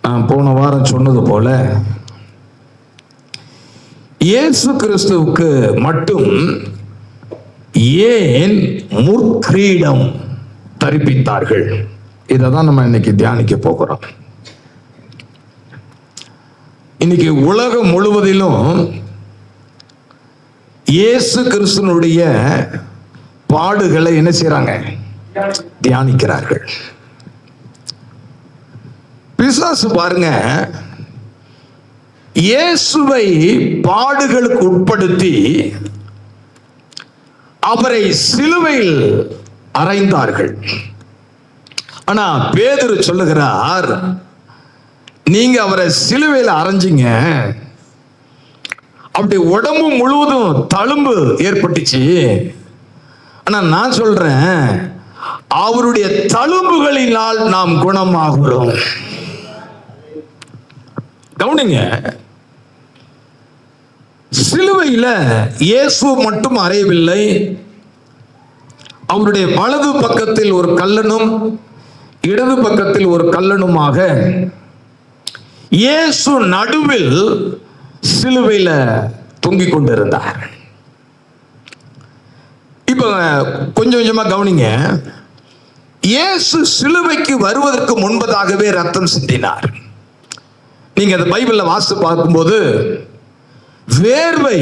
நான் போன வாரம் சொன்னது போல இயேசு கிறிஸ்துவுக்கு மட்டும் ஏன் முற்கிரீடம் தரிப்பித்தார்கள்? இதை தான் நம்ம இன்னைக்கு தியானிக்க போகிறோம். இன்னைக்கு உலகம் முழுவதிலும் இயேசு கிறிஸ்துனுடைய பாடுகளை என்ன செய்றாங்க? தியானிக்கிறார்கள். பிசாசு பாருங்க, இயேசுவை பாடுகளுக்கு உட்படுத்தி அவரை சிலுவையில் அறைந்தார்கள். ஆனா பேதுரு சொல்லுகிறார், நீங்க அவரை சிலுவையில் அரைஞ்சிங்க, அப்படி உடம்பு முழுவதும் தழும்பு ஏற்பட்டுச்சு. ஆனா நான் சொல்றேன், அவருடைய தழும்புகளினால் நாம் குணமாகிறோம். கவனிங்க, சிலுவையில இயேசு மட்டும் அறையவில்லை. அவருடைய வலது பக்கத்தில் ஒரு கல்லனும் இடது பக்கத்தில் ஒரு கல்லனுமாக இயேசு நடுவில் சிலுவையில தொங்கிக் கொண்டிருந்தார். இப்ப கொஞ்சம் கொஞ்சமா கவனிங்க. இயேசு சிலுவைக்கு வருவதற்கு முன்பதாகவே ரத்தம் சிந்தினார். நீங்க அந்த பைபிள்ல வாசித்து பார்க்கும்போது வேர்வை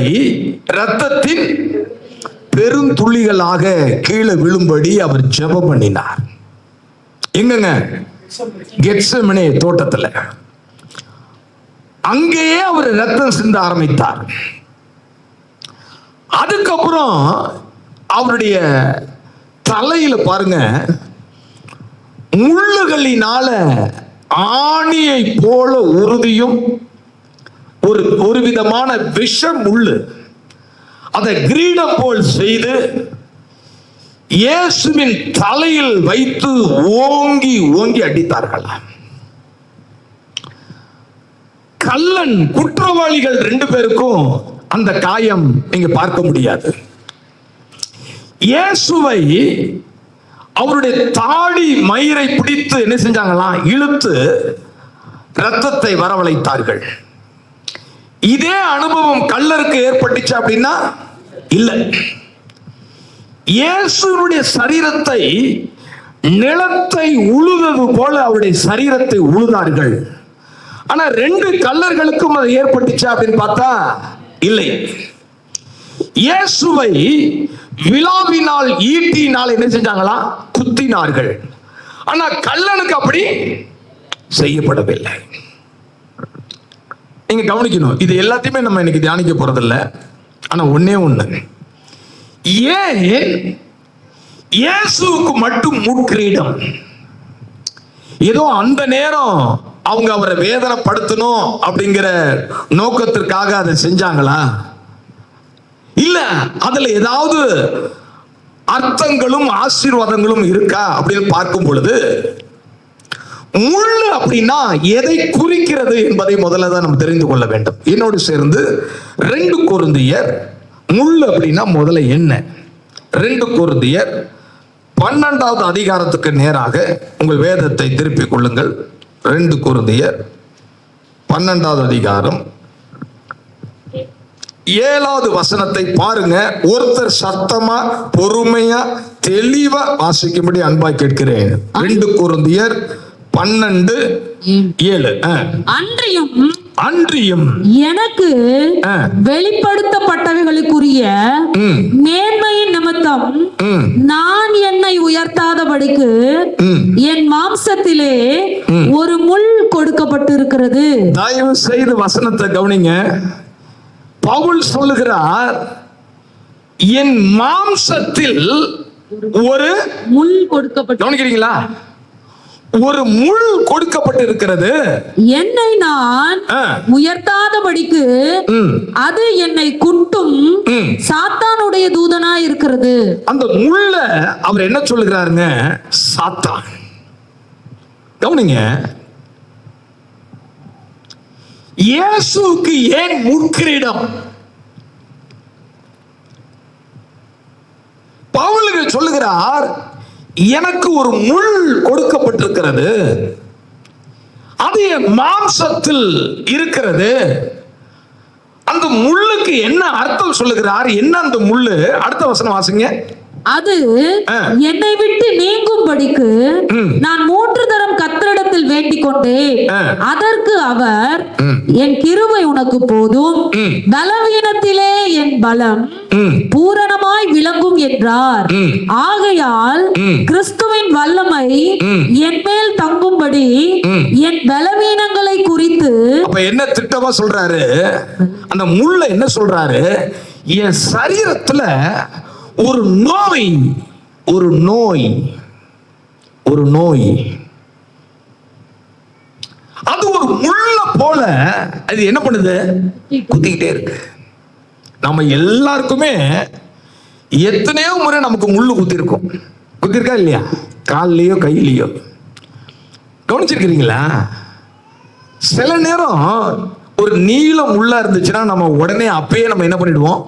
ரத்தத்தின் பெருந்துளிகளாக கீழே விழும்படி அவர் ஜெபம் பண்ணினார். எங்கங்க? கெத்செமனே தோட்டத்துல. அங்கேயே அவர் ரத்தம் சிந்த ஆரம்பித்தார். அதுக்கப்புறம் அவருடைய தலையில பாருங்க, முள்ளுகளினால ஆணியை போல உறுதியும் ஒரு விதமான விஷம் முள்ளு அதை கிரீடம் போல் செய்து இயேசுவின் தலையில் வைத்து ஓங்கி ஓங்கி அடித்தார்கள். கள்ளன் குற்றவாளிகள் 2 பேருக்கும் அந்த காயம் நீங்க பார்க்க முடியாது. இயேசுவை அவருடைய தாடி மயிரை பிடித்து என்ன செஞ்சாங்களாம்? இழுத்து ரத்தத்தை வரவழைத்தார்கள். இதே அனுபவம் கள்ளருக்கு ஏற்பட்டுச்சு அப்படின்னா இல்ல. இயேசுனுடைய சரீரத்தை நிலத்தை உழுதது போல அவருடைய சரீரத்தை உழுதார்கள். ஆனா 2 கள்ளர்களுக்கும் அது ஏற்பட்டுச்சு அப்படின்னு பார்த்தா இல்லை. இயேசுவை விலாவினால் ஈட்டினால் என்ன செஞ்சாங்களா? குத்தினார்கள். ஆனா கள்ளனுக்கு அப்படி செய்யப்படவில்லை. நீங்க கவனிக்கணும், இது எல்லாத்தையுமே நம்ம இன்னைக்கு தியானிக்க போறதில்லை. ஆனா ஒண்ணே ஒண்ணு, ஏன் இயேசுவுக்கு மட்டும் முற்கிரீடம்? ஏதோ அந்த நேரம் அவங்க அவரை வேதனைப்படுத்தணும் அப்படிங்கிற நோக்கத்திற்காக அதை செஞ்சாங்களா? இல்ல, அதுல ஏதாவது அர்த்தங்களும் ஆசீர்வாதங்களும் இருக்கா அப்படின்னு பார்க்கும் பொழுது, முள்ளு அப்படின்னா எதை குறிக்கிறது என்பதை முதல்ல தான் நம்ம தெரிந்து கொள்ள வேண்டும். என்னோடு சேர்ந்து 2 கொரிந்தியர், முள்ளு அப்படின்னா முதல்ல என்ன? 2 கொரிந்தியர் 12வது அதிகாரத்துக்கு நேராக உங்கள் வேதத்தை திருப்பிக் கொள்ளுங்கள். 2 கொரிந்தியர் 12வது அதிகாரம் 7வது வசனத்தை பாருங்க. ஒருத்தர் சத்தமா பொறுமையா தெளிவா வாசிக்கும்படி அன்பாய் கேட்கிறேன். 2 கொரிந்தியர் 12:7. அன்றியும் எனக்கு வெளிப்படுத்தப்பட்டவைகளுக்குரிய மேன்மையின் நிமித்தம் நான் என்னை உயர்த்தாதபடிக்கு என் மாம்சத்திலே ஒரு முள் கொடுக்கப்பட்டிருக்கிறது. தயவு செய்து வசனத்தை கவனிங்க. பவுல் சொல்லுகிறார், என் மாம்சத்தில் ஒரு முள் கொடுக்கப்பட்டு, கவனிக்கிறீங்களா? ஒரு முள் கொடுக்கப்பட்டிருக்கிறது. என்னை நான் உயர்த்தாதபடிக்கு அது என்னை குட்டும் சாத்தானுடைய தூதனா இருக்கிறது. அந்த முள்ள அவர் என்ன சொல்லுகிறாருங்க? சாத்தான். கவனிங்க, இயேசுவுக்கு ஏன் முற்கிரீடம்? பவுல் சொல்லுகிறார், எனக்கு ஒரு முள் கொடுக்கப்பட்டிருக்கிறது. அது என் மாம்சத்தில் இருக்கிறது. அந்த முள்ளுக்கு என்ன அர்த்தம் சொல்லுகிறார்? என்ன அந்த முள்ளு? அடுத்த வசனம் வாசிங்க. அது என்னை விட்டு நீங்கும்படிக்கு நான் 3 தரம் கர்த்தரிடத்தில் வேண்டிக் கொண்டேன். அதற்கு அவர், என் கிருபை உனக்கு போதும், பலவீனத்திலே என் பலம் பூரணமாய் விளங்கும் என்றார். ஆகையால் கிறிஸ்துவின் வல்லமை என் மேல் தங்கும்படி என் பலவீனங்களை குறித்து. அப்ப என்ன திட்டமா சொல்றாரு? அந்த முள்ள என்ன சொல்றாரு? என் சரீரத்துல ஒரு நோய் அது ஒரு முள்ள போல அது என்ன பண்ணுது? குத்திக்கிட்டே இருக்கு. நம்ம எல்லாருக்குமே எத்தனையோ முறை நமக்கு முள்ளு குத்திருக்கா இல்லையா? கால்லயோ கையிலையோ கவனிச்சிருக்கிறீங்களா? சில நேரம் ஒரு நீளம் முள்ளா இருந்துச்சுன்னா நம்ம உடனே அப்பயே நம்ம என்ன பண்ணிடுவோம்?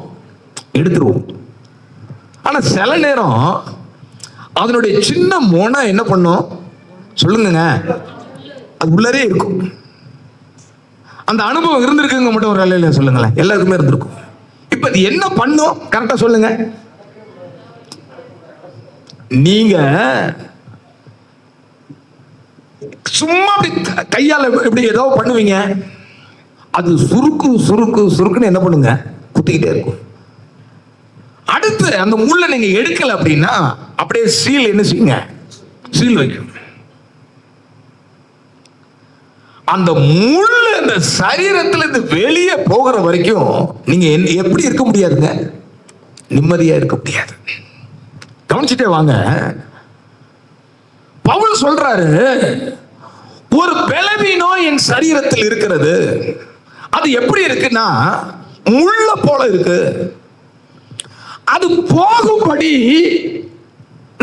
எடுத்துருவோம். ஆனா சில நேரம் அதனுடைய சின்ன மொனை என்ன பண்ணும்? சொல்லுங்க, அது உள்ளரே இருக்கும். அந்த அனுபவம் இருந்திருக்குங்க மட்டும் ஒரு வேலையில சொல்லுங்களேன். எல்லாருக்குமே இருந்திருக்கும். இப்ப இது என்ன பண்ணும்? கரெக்டா சொல்லுங்க. நீங்க சும்மா அப்படி கையால எப்படி ஏதோ பண்ணுவீங்க, அது சுருக்குன்னு என்ன பண்ணுங்க? குத்திக்கிட்டே இருக்கும். அடுத்து அந்த முள்ளை நீங்க எடுக்கல அப்படின்னா அப்படியே சீல் என்ன செய்யுங்க? சீல் வைக்கும். அந்த முள்ளு அந்த சரீரத்துல இருந்து வெளியே போகிற வரைக்கும் நீங்க எப்படி இருக்க முடியாதுங்க? நிம்மதியா இருக்க முடியாது. கவனிச்சுட்டே வாங்க. பவுல் சொல்றாரு, ஒரு பலவீனம் என் சரீரத்தில் இருக்கிறது. அது எப்படி இருக்குன்னா முள்ள போல இருக்கு. அது போகும்படி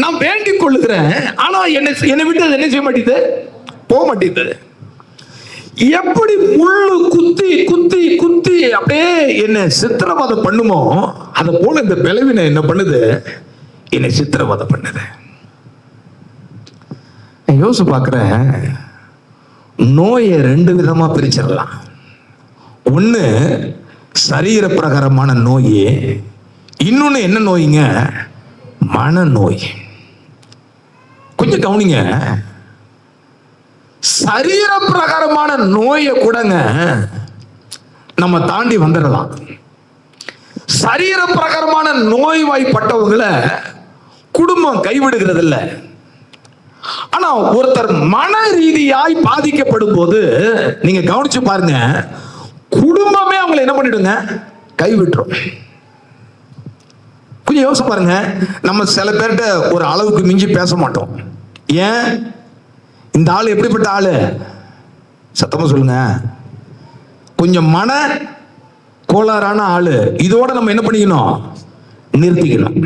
நான் வேண்டிக் கொள்ளுகிறேன். ஆனா என்னை விட்டு அது என்ன செய்ய மாட்டேது? போக மாட்டேது. எப்படி முள்ளு குத்தி அப்படியே என்ன சித்திரவதை பண்ணுமோ அதை போல இந்த பலவீனம் என்ன பண்ணுது? என்னை சித்திரவதை பண்ணுது. யோசிச்சு பார்க்கிறேன். நோயை 2 விதமா பிரிச்சிடலாம். ஒண்ணு சரீர பிரகாரமான நோய், இன்னொன்னு என்ன நோய்ங்க? மனநோய். கொஞ்சம் கவனிங்க. சரீர பிரகாரமான நோயை கூடங்க நம்ம தாண்டி வந்துடலாம். சரீர பிரகாரமான நோய்வாய்ப்பட்டவங்களை குடும்பம் கைவிடுகிறது இல்ல. ஆனா ஒருத்தர் மன ரீதியாய் பாதிக்கப்படும் போது நீங்க கவனிச்சு பாருங்க, குடும்பமே அவங்களை என்ன பண்ணிடுங்க? கைவிட்டுரும். கொஞ்சம் யோசிச்சு பாருங்க. நம்ம சில பேர்கிட்ட ஒரு அளவுக்கு மிஞ்சி பேச மாட்டோம். ஏன்? இந்த ஆள் எப்படிப்பட்ட ஆளு? சத்தமா சொல்லுங்க. கொஞ்சம் மன கோளாறான ஆளு. இதோட நம்ம என்ன பண்ணிக்கணும்? நிறுத்திக்கணும்.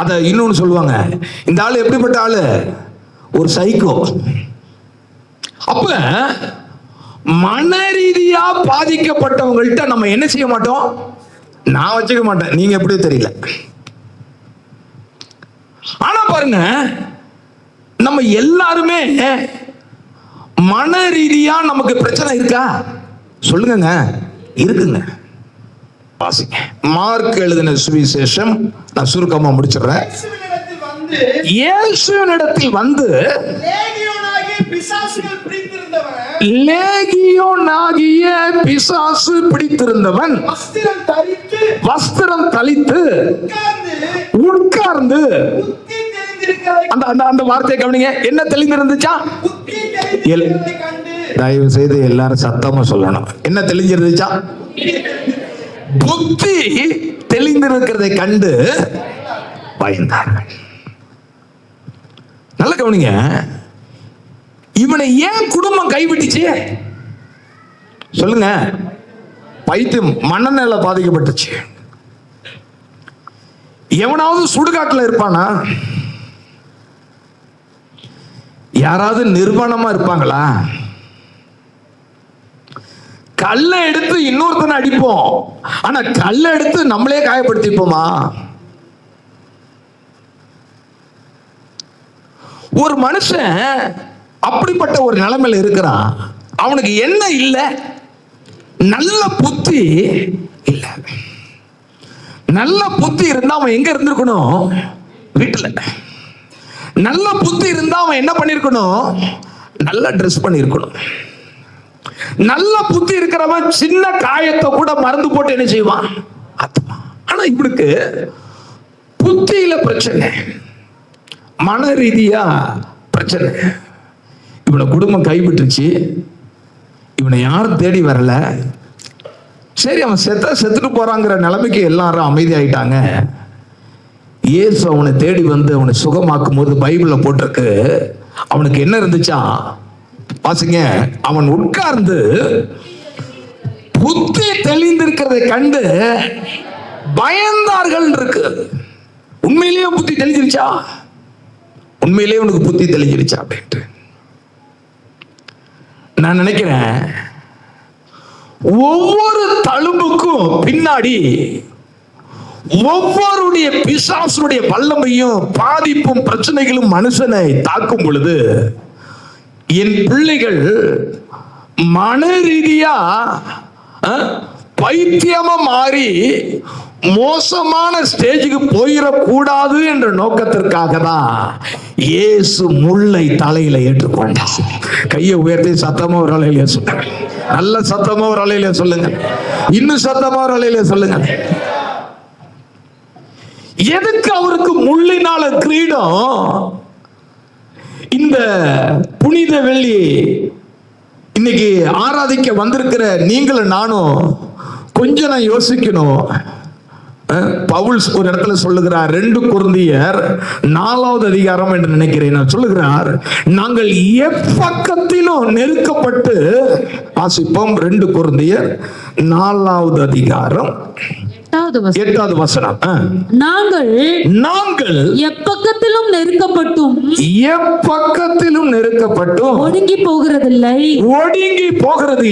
அத இன்னொன்னு சொல்லுவாங்க, இந்த ஆளு எப்படிப்பட்ட ஆளு? ஒரு சைக்கோ. அப்ப மன ரீதியா பாதிக்கப்பட்டவங்கள்ட்ட நம்ம என்ன செய்ய மாட்டோம்? நான் வச்சுக்க மாட்டேன். நீங்க எப்படி தெரியல. ஆனா பாருங்க, நம்ம எல்லாருமே மன ரீதியா நமக்கு பிரச்சனை இருக்கா? சொல்லுங்க. இருக்குங்க. வாசிங்க. மார்க் எழுதின சுவிசேஷம், நான் சுருக்கமா முடிச்சிடுறேன். இயேசுவினிடத்தில் வந்து லேகியோனாகிய பிசாசு பிடித்திருந்தவன் வஸ்திரம் தரித்து உட்கார்ந்து, அந்த வார்த்தையை கவனிங்க. என்ன தெளிந்திருந்துச்சா? தயவு செய்து எல்லாரும் சத்தமா சொல்லணும். என்ன தெளிஞ்சிருந்துச்சா? புத்தி தெளிந்திருக்கிறதை கண்டு பயந்தார்கள். நல்ல கவனிங்க. இவனை ஏன் குடும்பம் கைவிட்டுச்சு? சொல்லுங்க. பைத்தியம், மனநல பாதிக்கப்பட்டுச்சு. எவனாவது சுடுகாட்டுல இருப்பானா? யாராவது நிர்வாணமா இருப்பாங்களா? கல்லை எடுத்து இன்னொருத்தனை அடிப்போம், ஆனா கல்லை எடுத்து நம்மளே காயப்படுத்திப்போமா? ஒரு மனுஷன் அப்படிப்பட்ட ஒரு நிலைமையில இருக்கிறான். அவனுக்கு என்ன இல்லை? நல்ல புத்தி இல்ல. நல்ல புத்தி இருந்தா அவன் எங்க இருந்திருக்கணும்? வீட்டுல. நல்ல புத்தி இருந்தா அவன் என்ன பண்ணிருக்கணும்? நல்லா ட்ரெஸ் பண்ணிருக்கணும். நல்ல புத்தி இருக்கிறவன் சின்ன காயத்தை கூட மறந்து போட்டு என்ன செய்வான்? ஆனா இவனுக்கு புத்தியில பிரச்சனை, மன ரீதியா பிரச்சனை. இவனை குடும்பம் கைவிட்டுருச்சு, இவனை யாரும் தேடி வரல. சரி, அவன் செத்துட்டு போறாங்கிற நிலைமைக்கு எல்லாரும் அமைதியாயிட்டாங்க. இயேசு அவனை தேடி வந்து அவனை சுகமாக்கும் போது பைபிள்ல போட்டிருக்கு, அவனுக்கு என்ன இருந்துச்சா? பாருங்க, அவன் உட்கார்ந்து புத்தி தெளிந்திருக்கிறதை கண்டு பயந்தார்கள் இருக்கு. உண்மையிலேயே புத்தி தெளிஞ்சிருச்சா? உண்மையிலேயே உனக்கு புத்தி தெளிஞ்சிருச்சா அப்படின்ட்டு நான் நினைக்கிறேன். ஒவ்வொரு தழும்புக்கும் பின்னாடி ஒவ்வொருடைய பிசாசுடைய வல்லமையும் பாதிப்பும் பிரச்சனைகளும் மனுஷனை தாக்கும் பொழுது என் பிள்ளைகள் மன ரீதியா பைத்தியமா மாறி மோசமான ஸ்டேஜுக்கு போயிடக்கூடாது என்ற நோக்கத்திற்காக தான் இயேசு முள்ளை தலையில ஏற்றுக்கொண்டார். கையை உயர்த்தி சத்தமா ஒரு அலையில சொல்லுங்க. நல்ல சத்தமா ஒரு அலையில சொல்லுங்க. இன்னும் சத்தமா ஒரு அலையில சொல்லுங்க. எதுக்கு அவருக்கு முள்ளினால கிரீடம்? இந்த புனித வெள்ளி இன்னைக்கு ஆராதிக்க வந்திருக்கிற நீங்களும் நானும் கொஞ்சம் நான் யோசிக்கணும். பவுல் ஒரு இடத்துல சொல்லுகிறார், 2 கொரிந்தியர் 4வது அதிகாரம் என்று நினைக்கிறேன், நான் சொல்லுகிறார், நாங்கள் எப்பக்கத்திலும் நெருக்கப்பட்டு, வாசிப்போம் 2 கொரிந்தியர் 4வது அதிகாரம் 8வது வசனம். நாங்கள் எப்பக்கத்திலும் நெருக்கப்பட்டும் ஒடுங்கி போகிறது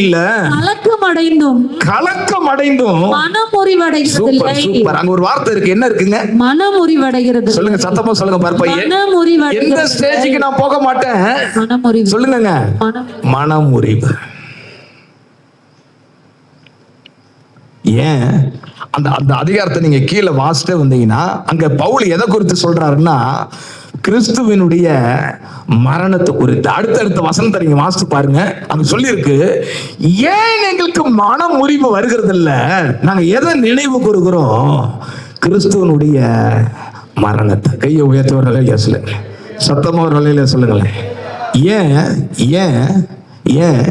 இல்லை, கலக்கம் அடைந்தும் மனமுறிவடைகிறதில்லை. சூப்பர். அங்க ஒரு வார்த்தை இருக்கு, என்ன இருக்குங்க? மனமுறிவடைகிறது. சொல்லுங்க, சத்தமா சொல்லுங்க பாருப்பா. எந்த ஸ்டேஜுக்கு நான் போக மாட்டேன்? சொல்லுங்க, மனமுறிவு. ஏன் அந்த அந்த அதிகாரத்தை நீங்க கீழே வாசிட்டு வந்தீங்கன்னா அங்க பவுல் எதை குறித்து சொல்றாருன்னா, கிறிஸ்துவினுடைய மரணத்தை குறித்து. அடுத்தடுத்த வசனத்தை நீங்க வாசித்து பாருங்க, அங்க சொல்லியிருக்கு, ஏன் எங்களுக்கு மன முறிவு வருகிறது இல்ல, நாங்க எதை நினைவு கூறுகிறோம்? கிறிஸ்துவனுடைய மரணத்தை. கையை உயர்த்தவர்களே சொல்லுங்க, சத்தமா ஒரு நிலையில சொல்லுங்களேன். ஏன்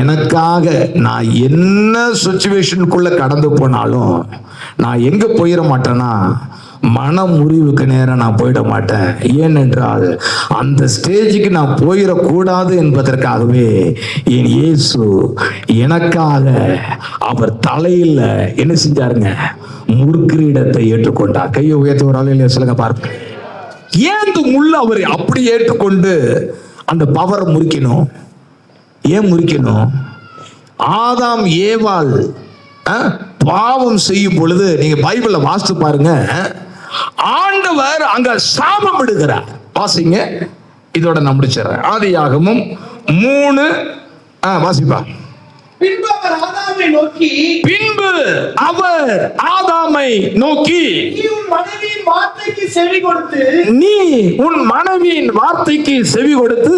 எனக்காக நான் என்ன சிச்சுவேஷனுக்குள்ள கடந்து போனாலும் நான் எங்க போயிட மாட்டேன்னா மன முறிவுக்கு நேரம் நான் போயிட மாட்டேன். ஏனென்றால் அந்த ஸ்டேஜுக்கு நான் போயிடக்கூடாது என்பதற்காகவே என் இயேசு எனக்காக அவர் தலையில என்ன செஞ்சாருங்க? முற்கிரீடத்தை ஏற்றுக்கொண்டார். கையை உயர்த்த ஒரு ஆளையில சொல்லுங்க பாருங்க. ஏன் இந்த முள்ள அவர் அப்படி ஏற்றுக்கொண்டு அந்த பவரை முறிக்கணும்? ஏன் முறிக்கணும்? ஆதாம் ஏவாள் பாவம் செய்யும் பொழுது நீங்க பைபிள வாசித்து பாருங்க, ஆண்டவர் அங்க சாபம் இடுகிறார். வாசிங்க, இதோட நான் முடிச்சிடறேன். ஆதியாகமம் 3 வாசிப்பா. பின்பு அவர் ஆதாமை நோக்கி நீ உன் மனைவியின் வார்த்தைக்கு செவி கொடுத்து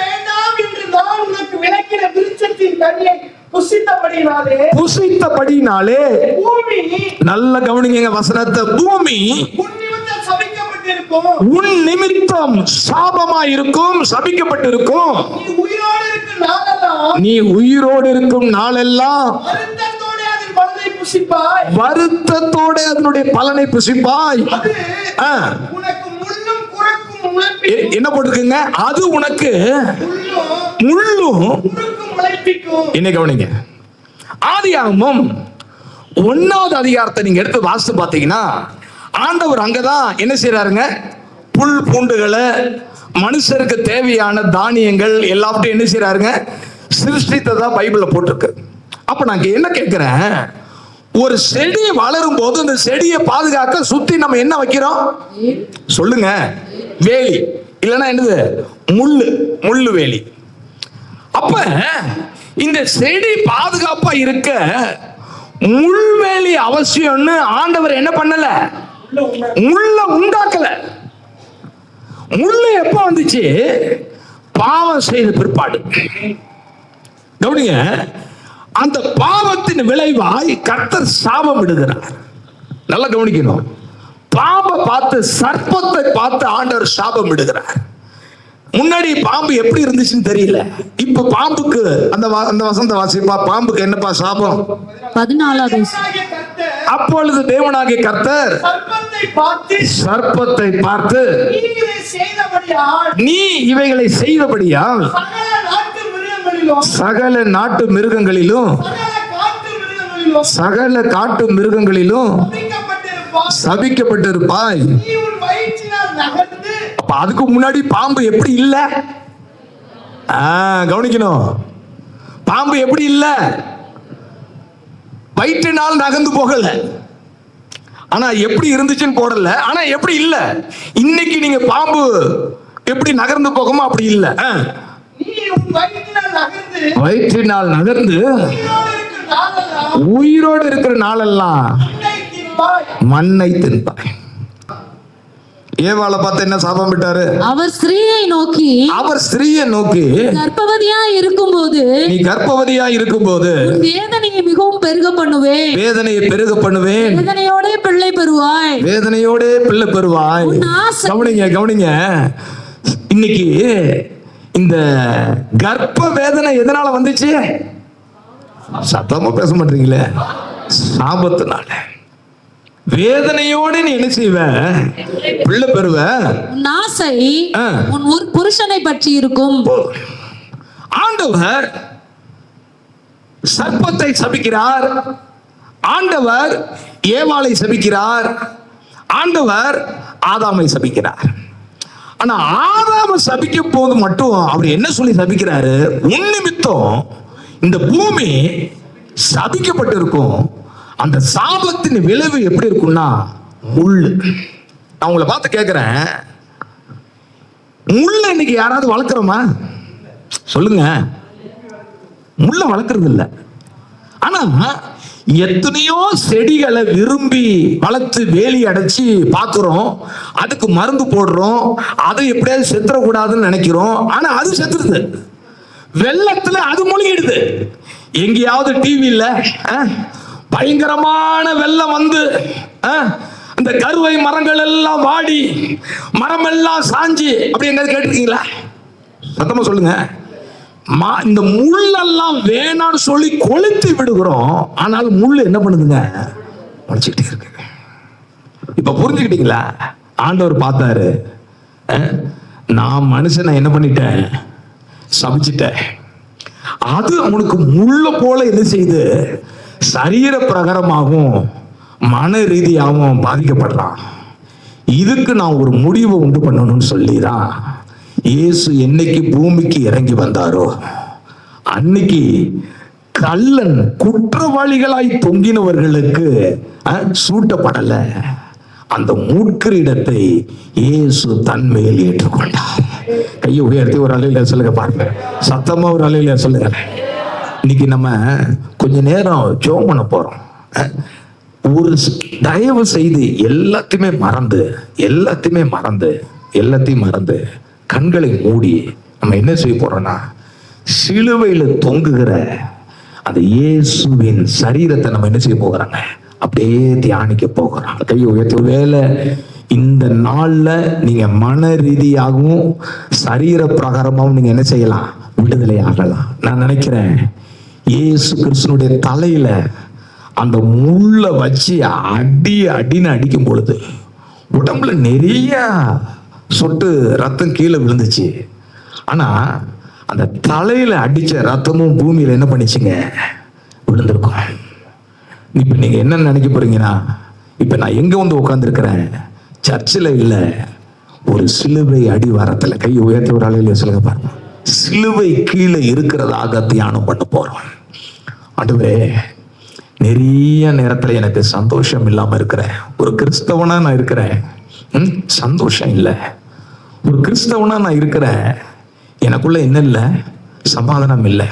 வேண்டாம் என்று நான் உனக்கு விளக்கின விருட்சத்தின் கனியை புசித்தபடினாலே பூமி, நல்ல கவனிங்க வசனத்தை, பூமி உன் நிமித்தம் சாபமாயிருக்கும், சபிக்கப்பட்டிருக்கும். நீ உயிரோடு இருக்கும் நாளெல்லாம் வருத்தத்தோட அதனுடைய பலனை புசிப்பாய். என்ன போட்டுருக்குங்க? அது உனக்கு முள்ளும். என்ன கவனிங்க, ஆதியாகமம் 1வது அதிகாரத்தை நீங்க எடுத்து வாசித்து பார்த்தீங்கன்னா ஆண்டவர் அங்கதான் என்ன செய்யறாருங்க? புல் பூண்டுகளை, மனுஷருக்கு தேவையான தானியங்கள் எல்லாத்தையும் என்ன செய்யறாருங்க? சிருஷ்டித்ததா பைபிள்ல போட்டிருக்கு. அப்ப நான் என்ன கேட்கிறேன், ஒரு செடி வளரும் போது அந்த செடியை பாதுகாக்க சுத்தி நம்ம என்ன வைக்கிறோம்? சொல்லுங்க, வேலி இல்லைன்னா என்னது முள்ளு வேலி. அப்ப இந்த செடி பாதுகாப்பா இருக்க முள்வேலி அவசியம்னு ஆண்டவர் என்ன பண்ணல, முள்ள உண்டாக்கல. முள்ளு எப்ப வந்துச்சு? பாவம் செய்த பிற்பாடு. கவனிங்க, அந்த பாவத்தின் விளைவாய் கர்த்தர் சாபம் விடுகிறார். நல்லா கவனிக்கணும். பாம்பை பார்த்து, சர்ப்பத்தை பார்த்து ஆண்டவர் சாபம் விடுகிறார். முன்னாடி பாம்பு எப்படி இருந்துச்சுன்னு தெரியல. இப்ப பாம்புக்கு அந்த வசந்த வாசிப்பா, பாம்புக்கு என்னப்பா சாபம்? 14. அப்பொழுது தேவனாகிய கர்த்தர் சர்ப்பத்தை பார்த்து நீ இவைகளை செய்தபடியால் சகல நாட்டு மிருகங்களிலும் சகல காட்டு மிருகங்களிலும் சபிக்கப்பட்டிருப்பாய். அப்ப அதுக்கு முன்னாடி பாம்பு எப்படி இல்ல? கவனிக்கணும். பாம்பு எப்படி இல்ல? வயிற்றினால் நகர்ந்து போகல. ஆனா எப்படி இருந்துச்சுன்னு போடல. ஆனா எப்படி இல்ல? இன்னைக்கு நீங்க பாம்பு எப்படி நகர்ந்து போகுமோ அப்படி இல்ல. வயிற்றினால் நகர்ந்து உயிரோடு இருக்கிற நாளெல்லாம் மண்ணை தின்பாய். ஏவாளை பார்த்து என்ன சாபம் விட்டாரு? அவர் ஸ்திரீயை நோக்கி கர்ப்பவதியா இருக்கும்போது நீ கர்ப்பவதியா இருக்கும்போது வேதனையை மிகவும் பெருக பண்ணுவேன், வேதனையை பெருக பண்ணுவேன், வேதனையோட பிள்ளை பெறுவாய், வேதனையோட பிள்ளை பெறுவாய். கவனிங்க, இன்னைக்கு இந்த கர்ப்ப வேதனை எதனால வந்துச்சு? சத்தமா பேச மாட்டீங்களே. சாபத்தினால. வேதனையோடு நீ என்ன செய்வ? பிள்ளை பெறுவ. உன் ஆசை உன் ஒரு புருஷனை பற்றி இருக்கும். ஆண்டவர் சர்ப்பத்தை சபிக்கிறார், ஆண்டவர் ஏவாளை சபிக்கிறார், ஆண்டவர் ஆதாமை சபிக்கிறார். ஆனா ஆதாம சபிக்கும் போது மட்டும் அவர் என்ன சொல்லி சபிக்கிறாரு? உன் நிமித்தம் இந்த பூமி சபிக்கப்பட்டிருக்கும். அந்த சாபத்தின் விளைவு எப்படி இருக்கும்னா முள்ளு. நான் உங்களை பார்த்து கேட்கிறேன், முள்ள இன்னைக்கு யாராவது வளர்க்குறோமா? சொல்லுங்க. முள்ள வளர்க்கறது இல்லை. ஆனா எத்தனையோ செடிகளை விரும்பி வளர்த்து வேலி அடைச்சி பார்க்கிறோம், அதுக்கு மருந்து போடுறோம், அதை எப்படியாவது செத்துறக்கூடாதுன்னு நினைக்கிறோம். ஆனா அது செத்துருது. வெள்ளத்துல அது மூழ்கிடுது. எங்கேயாவது டிவியில பயங்கரமான வெள்ளம் வந்து அந்த கருவை மரங்கள் எல்லாம் வாடி மரம் எல்லாம் சாஞ்சி அப்படி எங்க கேட்டிருக்கீங்களா? சத்தமா சொல்லுங்க. இந்த முள்ளெல்லாம் வேணான்னு சொல்லி கொளுத்தி விடுகிறோம். ஆனால் முள் என்ன பண்ணுதுங்க? முடிச்சுக்கிட்டே இருக்கு. இப்ப புரிஞ்சுக்கிட்டீங்களா? ஆண்டவர் பார்த்தாரு, நான் மனுஷனை என்ன பண்ணிட்டேன்? சபிச்சிட்டேன். அது அவனுக்கு முள்ள போல என்ன செய்து சரீர பிரகாரமாகவும் மன ரீதியாகவும் பாதிக்கப்படுறான். இதுக்கு நான் ஒரு முடிவை உண்டு பண்ணணும்னு சொல்லிதான் இயேசு என்னைக்கு பூமிக்கு இறங்கி வந்தாரோ அன்னைக்கு கள்ளன் குற்றவாளிகளாய் தொங்கினவர்களுக்கு சூட்டப்படல, அந்த மூட்கிரீடத்தை இயேசு தன் மேல் ஏற்றுக்கொண்டார். கையை உயர்த்தி ஒரு அலையில சொல்லுங்க பாருங்க, சத்தமா ஒரு அலையில சொல்லுங்க. இன்னைக்கு நம்ம கொஞ்ச நேரம் ஜெபம் பண்ண போறோம். ஒரு தயவு செய்து எல்லாத்தையும் மறந்து கண்களை மூடி நம்ம என்ன செய்ய போறோம்னா, சிலுவையில தொங்குகிற அந்த இயேசுவின் சரீரத்தை நம்ம என்ன செய்ய போகிறாங்க? அப்படியே தியானிக்க போகிறோம். கையை உயர்த்தி. வேலை இந்த நாள்ல நீங்க மன ரீதியாகவும் சரீர பிரகாரமாகவும் நீங்க என்ன செய்யலாம்? விடுதலை ஆகலாம். நான் நினைக்கிறேன் இயேசு கிறிஸ்துனுடைய தலையில அந்த முள்ள வச்சு அடின்னு அடிக்கும் பொழுது உடம்புல நிறைய சொட்டு ரத்தம் கீழே விழுந்துச்சு. ஆனா அந்த தலையில அடிச்ச ரத்தமும் பூமியில என்ன பண்ணிச்சுங்க? விழுந்திருக்கும். இப்ப நீங்க என்ன நினைக்க போறீங்கன்னா, இப்ப நான் எங்க வந்து உட்கார்ந்துருக்கிறேன்? சர்ச்சில் இல்ல, ஒரு சிலுவை அடிவாரத்துல. கை உயர்த்தி ஒரு அலையில சொல்லுங்க பாருங்க. சிலுவை கீழே இருக்கிறதாக தியானம் பண்ண போறோம். ஆண்டவரே, நிறைய நேரத்துல எனக்கு சந்தோஷம் இல்லாம இருக்கிறேன். ஒரு கிறிஸ்தவனா நான் இருக்கிறேன், சந்தோஷம் இல்லை. ஒரு கிறிஸ்தவனா நான் இருக்கிறேன், எனக்குள்ள என்ன இல்லை? சமாதானம் இல்லை.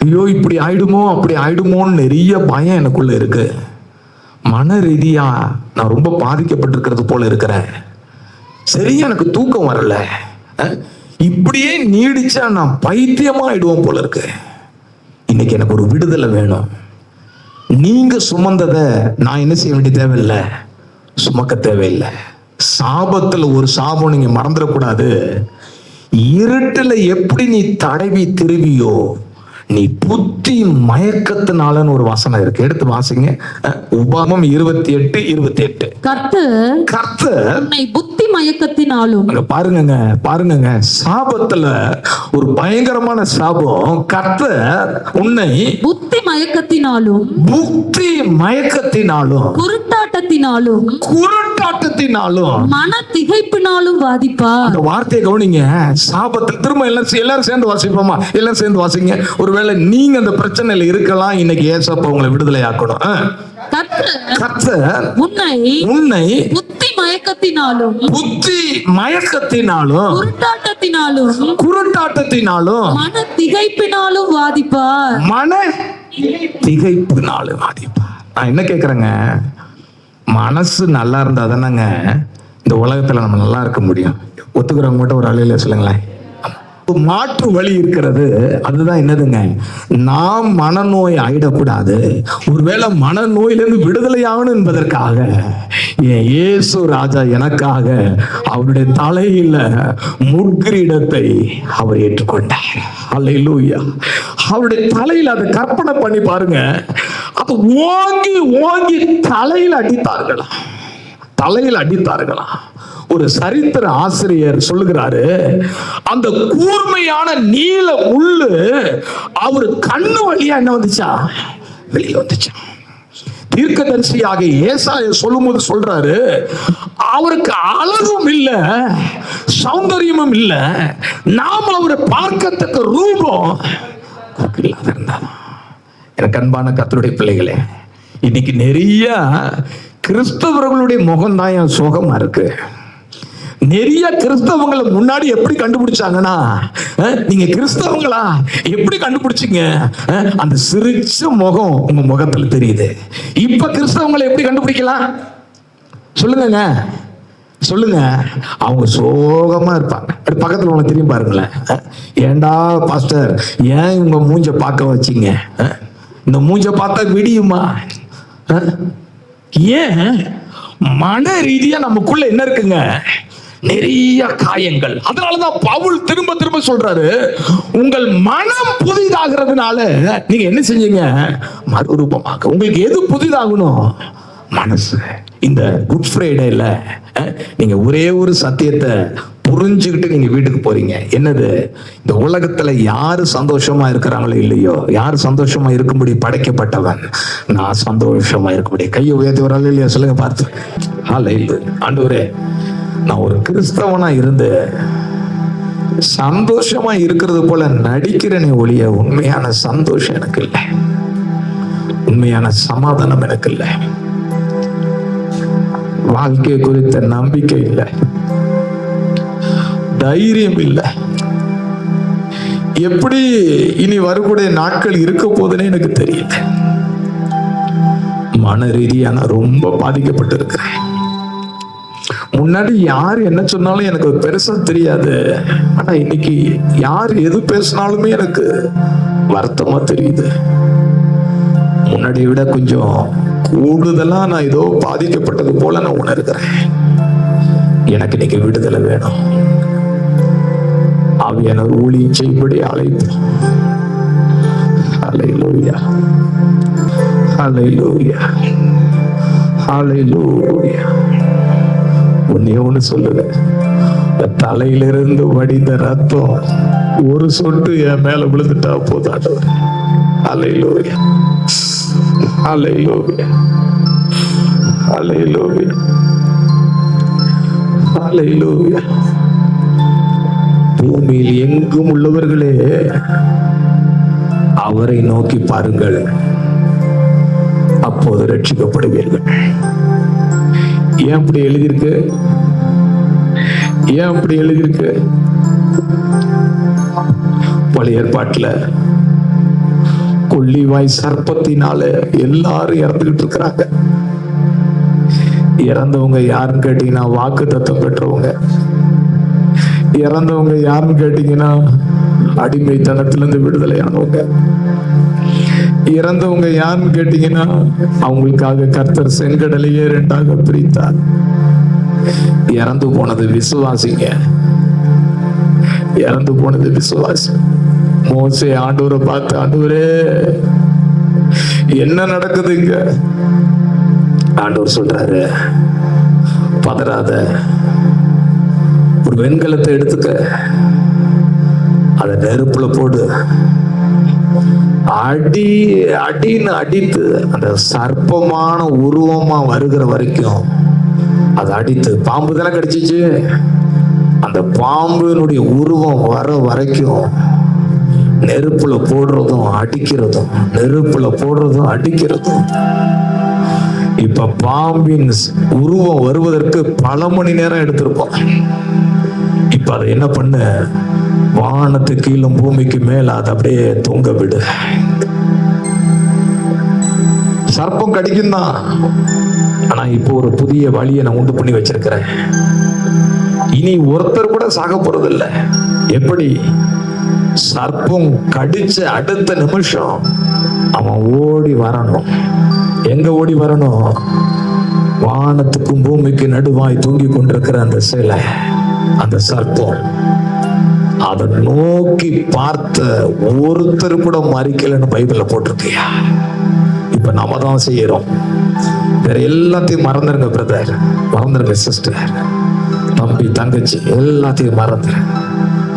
ஐயோ இப்படி ஆயிடுமோ அப்படி ஆயிடுமோன்னு நிறைய பயம் எனக்குள்ள இருக்கு. மன ரீதியா நான் ரொம்ப பாதிக்கப்பட்டிருக்கிறது போல இருக்கிறேன். சரியா எனக்கு தூக்கம் வரல. இப்படியே நீடிச்சா நான் பைத்தியமா ஆயிடுவோம் போல இருக்கு. இன்னைக்கு எனக்கு ஒரு விடுதலை வேணும். நீங்க சுமந்ததை நான் என்ன செய்ய வேண்டிய தேவையில்லை, சுமக்க தேவையில்லை. சாபத்துல ஒரு சாபம் நீங்க மறந்துடக்கூடாது. இருட்டுல எப்படி நீ தடவி திருவியோ, நீ புத்தி மயக்கத்தினாலன்னு ஒரு வசனம் இருக்கு. எடுத்து வாசிங்க. உபாகமம் 28:28. கர்த்தர் உன்னை புத்தி மயக்கத்தினாலும். பாருங்க சாபத்துல ஒரு பயங்கரமான சாபம். கர்த்தர் உன்னை புத்தி மயக்கத்தினாலும் குருட்டாட்டத்தினாலும் மன திகைப்பினாலும் வாதிப்பார். அந்த வார்த்தையை கவனிங்க. சாபத்தில் திரும்ப எல்லாரும் சேர்ந்து வாசிப்போமா? எல்லாரும் சேர்ந்து வாசிங்க. ஒருவேளை நீங்க அந்த பிரச்சனையில இருக்கலாம். இன்னைக்கு ஏசப்பா உங்களை விடுதலை ஆக்கணும். கர்த்தர் உன்னை புத்தி மயக்கத்தினாலும் குருட்டாட்டத்தினாலும் மன திகைப்பினாலும் வாதிப்பார். நான் என்ன கேக்குறேங்க, மனசு நல்லா இருந்தா தானங்க இந்த உலகத்துல நம்ம நல்லா இருக்க முடியும். ஒத்துக்கிறவங்க மட்டும் ஒரு அலையில சொல்லுங்களேன். மாற்று வழி இருக்கிறது. அதுதான் என்னதுங்க, நாம் மனநோய் ஆயிடக்கூடாது. ஒருவேளை மனநோயிலிருந்து விடுதலை ஆகணும் என்பதற்காக என் இயேசு ராஜா எனக்காக அவருடைய தலையில முட்கிரீடத்தை அவர் ஏற்றுக்கொண்டார். அல்லேலூயா. அவருடைய தலையில அதை கற்பனை பண்ணி பாருங்க. அது ஓங்கி ஓங்கி தலையில அடித்தார்களா. ஒரு சரித்திர ஆசிரியர் சொல்லுகிறாரு, அந்த கூர்மையான நீல முள்ளு அவர் கண்ணு வழியா என்ன வந்துச்சா, வெளியே வந்துச்சா. தீர்க்கதரிசியாக ஏசாயா சொல்லும்போது சொல்றாரு, அவருக்கு அழகும் இல்ல, சௌந்தரியமும் இல்ல, நாம அவரை பார்க்கத்தக்க ரூபம் இல்லாத இருந்தார். எனக்கு அன்பான கர்த்தருடைய பிள்ளைகளே, இன்னைக்கு நிறைய கிறிஸ்தவர்களுடைய முகம்தான் என் சோகமா இருக்கு. நிறைய கிறிஸ்தவங்களை முன்னாடி எப்படி கண்டுபிடிச்சாங்கன்னா, நீங்க கிறிஸ்தவங்களா எப்படி கண்டுபிடிச்சீங்க? அந்த சிரிச்ச முகம் உங்க முகத்துல தெரியுது. இப்ப கிறிஸ்தவங்களை எப்படி கண்டுபிடிக்கலாம் சொல்லுங்க. அவங்க சோகமா இருப்பாங்க. பக்கத்துல உனக்கு தெரியும் பாருங்களேன். ஏண்டா பாஸ்டர் ஏன் உங்க மூஞ்ச பார்க்க வச்சீங்க? இந்த மூஞ்ச பார்த்தா விடியுமா? ஏன்? மன ரீதியா நமக்குள்ள என்ன இருக்குங்க, நிறைய காயங்கள். அதனாலதான் பவுல் திரும்ப திரும்ப சொல்றாரு, உங்கள் மனம் புதிதாகிறதுனால நீங்க என்ன செஞ்சீங்க, மறுரூபமாக. உங்களுக்கு எது புதிதாகணும்? மனசு. இந்த குட் ஃப்ரைடேல நீங்க ஒரே ஒரு சத்தியத்தை புரிஞ்சுக்கிட்டு நீங்க வீட்டுக்கு போறீங்க. என்னது? இந்த உலகத்துல யாரு சந்தோஷமா இருக்கிறாங்களோ இல்லையோ, யாரு சந்தோஷமா இருக்கும்படி படைக்கப்பட்டவன் நான் சந்தோஷமா இருக்கும்படி. கையை உயர்த்தி வராங்க இல்லையா? சொல்லுங்க பார்த்து. ஆண்டவரே, நான் ஒரு கிறிஸ்தவனா இருந்து சந்தோஷமா இருக்கிறது போல நடிக்கிறேனே ஒழிய உண்மையான சந்தோஷம் எனக்கு இல்லை, உண்மையான சமாதானம் எனக்கு இல்லை, வாழ்க்கை குறித்த நம்பிக்கை இல்லை, தைரியம் இல்லை. எப்படி இனி வரக்கூடிய நாட்கள் இருக்க போதுன்னு எனக்கு தெரியல. மன ரீதியா நான் ரொம்ப பாதிக்கப்பட்டு இருக்கிறேன். முன்னாடி யார் என்ன சொன்னாலும் எனக்கு பெருசா தெரியாது. ஆனா இன்னைக்கு யார் எது பேசினாலுமே எனக்கு வருத்தமா தெரியுது. முன்னாடி விட கொஞ்சம் கூடுதலா நான் ஏதோ பாதிக்கப்பட்டது போல நான் உணர்கிறேன். எனக்கு இன்னைக்கு விடுதலை வேணும். ஆவியானவர் ஊழியம் செய்யும்படி அழைப்பு. ஹல்லேலூயா, ஹல்லேலூயா, ஹல்லேலூயா. ஒன்னே ஒண்ணு சொல்லுங்க, தலையிலிருந்து வடிந்த ரத்தம் ஒரு சொட்டு என் மேல விழுந்துட்டா போதாண்டவர். ஹல்லேலூயா, ஹல்லேலூயா, ஹல்லேலூயா, ஹல்லேலூயா. பூமியில் எங்கும் உள்ளவர்களே அவரை நோக்கி பாருங்கள், அப்போது ரட்சிக்கப்படுவீர்கள். ஏன் அப்படி எழுதியிருக்கு? ஏன் அப்படி எழுதியிருக்கு? பழைய ஏற்பாட்டுல கொள்ளிவாய் சர்ப்பத்தினால எல்லாரும் இறந்துகிட்டு இருக்கிறாங்க. இறந்தவங்க யாருன்னு கேட்டீங்கன்னா வாக்குத்தத்தம் பெற்றவங்க. இறந்தவங்க யாருன்னு கேட்டீங்கன்னா அடிமைத்தனத்திலிருந்து விடுதலையானவங்க. இறந்தவங்க யாருன்னு கேட்டீங்கன்னா அவங்களுக்காக கர்த்தர் செங்கடலையே இரண்டாக பிரித்தார். இறந்து போனது விசுவாசிங்க. இறந்து போனது விசுவாசி. மோசே ஆண்டவரை பார்த்து, ஆண்டவரே என்ன நடக்குது இங்க? ஆண்டவர் சொல்றாரு, பதறாத, ஒரு வெண்கலத்தை எடுத்துக்க, அதை நெருப்புல போடு, அடி அடின்னு அடித்து அந்த சர்ப்பமான உருவமா வருகிற வரைக்கும் அதை அடித்து, பாம்பு தானே கடிச்சிச்சு, அந்த பாம்பினுடைய உருவம் வர வரைக்கும் நெருப்புல போடுறதும் அடிக்கிறதும், நெருப்புல போடுறதும் அடிக்கிறதும். இப்ப பாம்பின் உருவம் வருவதற்கு பல மணி நேரம் எடுத்திருப்போம். இப்ப அதை என்ன பண்ண, வானத்து கீழும் பூமிக்கு மேல அதை அப்படியே தொங்க விடு. சர்ப்பம் கடிக்கும் தான், ஆனா இப்போ ஒரு புதிய வழியை நான் உண்டு பண்ணி வச்சிருக்கிறேன். இனி ஒருத்தர் கூட சாக போறது இல்லை. எப்படி? சர்ப்பம் கடிச்ச அடுத்த நிமிஷம் அவன் ஓடி வரணும். எங்க ஓடி வரணும்? வானத்துக்கும் பூமிக்கு நடுவாய் தூங்கி கொண்டிருக்கிற அந்த சிலை, அந்த சர்ப்பம், அதை நோக்கி பார்த்த ஒருத்தர் கூட மறிக்கலன்னு பைபிள்ல போட்டிருக்கியா? இப்ப நாம தான் செய்யறோம். வேற எல்லாத்தையும் மறந்துருங்க பிரதர், மறந்துருங்க சிஸ்டர், தம்பி தங்கச்சி, எல்லாத்தையும் மறந்துரு.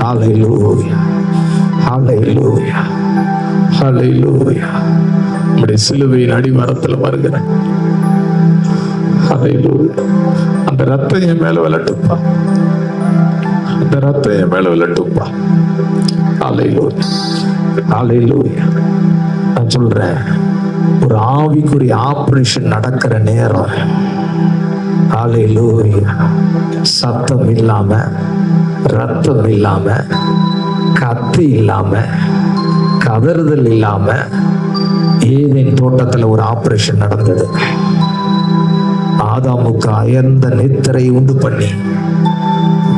ஹல்லேலூயா, ஹல்லேலூயா, ஹல்லேலூயா. நம்முடைய சிலுவையின் அடிவாரத்துல வருகிறேன். ஹல்லேலூயா. அந்த ரத்தம் என் மேல விளட்டுப்பா, அந்த ரத்தம் என் மேல விளட்டுப்பா. ஹல்லேலூயா, ஹல்லேலூயா. நான் சொல்றேன், ஒரு ஆவிக்குரிய ஆபரேஷன் நடக்கிற நேரம். ஹல்லேலூயா. சத்தம் இல்லாம, ரத்தம் இல்லாம, கத்தி இல்லாம, கதறுதல் இல்லாம ஏதேன் தோட்டத்துல ஒரு ஆபரேஷன் நடந்தது. ஆதாமுக்கு அயர்ந்த நித்திரை உண்டு பண்ணி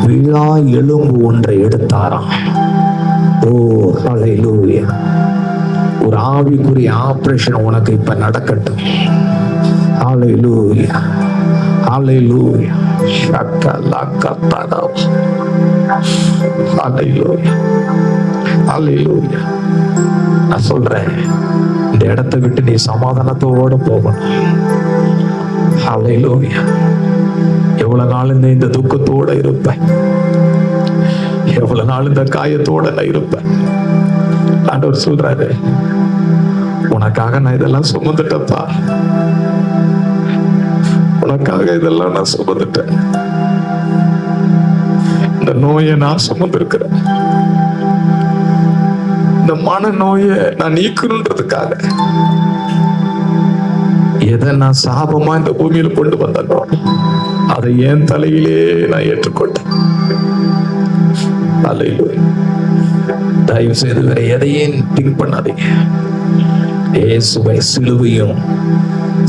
விழா எலும்பு ஒன்றை எடுத்தாராம். ஓ ஹல்லேலூயா. ஒரு ஆவிக்குரிய ஆபரேஷன் உனக்கு இப்ப நடக்கட்டும். ஹல்லேலூயா, ஹல்லேலூயா. ஷக்கலக்கதா. ஹல்லேலூயா, ஹல்லேலூயா. நான் சொல்றேன், இந்த இடத்தை விட்டு நீ சமாதானத்தோட போகணும். ஹல்லேலூயா. எவ்வளவு நாள் இந்த துக்கத்தோட இருப்பேன், எவ்வளவு நாள் இந்த காயத்தோட நான் இருப்பேன். ஆண்டவர் சொல்றாரு, உனக்காக நான் இதெல்லாம் சுமந்துட்டப்பா, உனக்காக இதெல்லாம் நான் சுமந்துட்டேன். இந்த நோயை நான் சுமந்திருக்கிறேன். இந்த மன நோயை நான் நீக்கணுன்றதுக்காக எதை நான் சாபமா இந்த பூமியில கொண்டு வந்தனோ அதை என் தலையிலே நான் ஏற்றுக்கொண்டேன். ஹல்லேலூயா. தயவு செய்து வேற எதையும் திங்க் பண்ணாதீங்க. இயேசுவை, சிலுவையும்,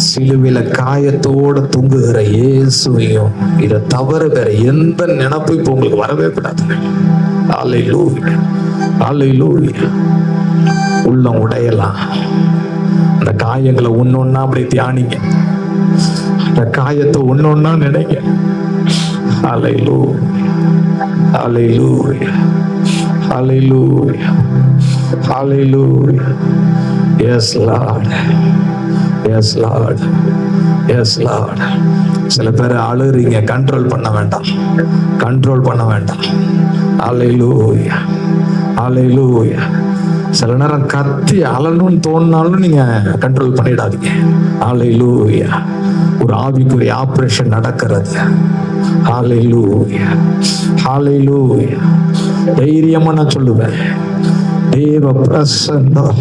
சிலுவையில காயத்தோட தொங்குகிற இயேசுவையும், இதை தவிர வேற எந்த நினைப்பு இப்ப உங்களுக்கு வரவே கூடாது. ஹல்லேலூயா, ஹல்லேலூயா. உள்ளம் உடையலாம். அந்த காயங்களை ஒன்னொன்னா அப்படி தியானிங்க. அந்த காயத்தை ஒன்னொன்னா நினைங்க. Hallelujah, hallelujah, hallelujah, hallelujah. Yes Lord, yes Lord, yes Lord. சில பேர் அழுறீங்க, கண்ட்ரோல் பண்ண வேண்டாம், கண்ட்ரோல் பண்ண வேண்டாம். ஹல்லேலூயா, ஹல்லேலூயா. சில நேரம் கத்தி அழணும்னு தோணினாலும் நீங்க கண்ட்ரோல் பண்ணிடாதீங்க. ஹல்லேலூயா. ஒரு ஆவிக்குரிய ஆபரேஷன் நடக்கிறது. ஹல்லேலூயா, ஹல்லேலூயா. தைரியமா நான் சொல்லுவேன், தேவ பிரசன்னம்.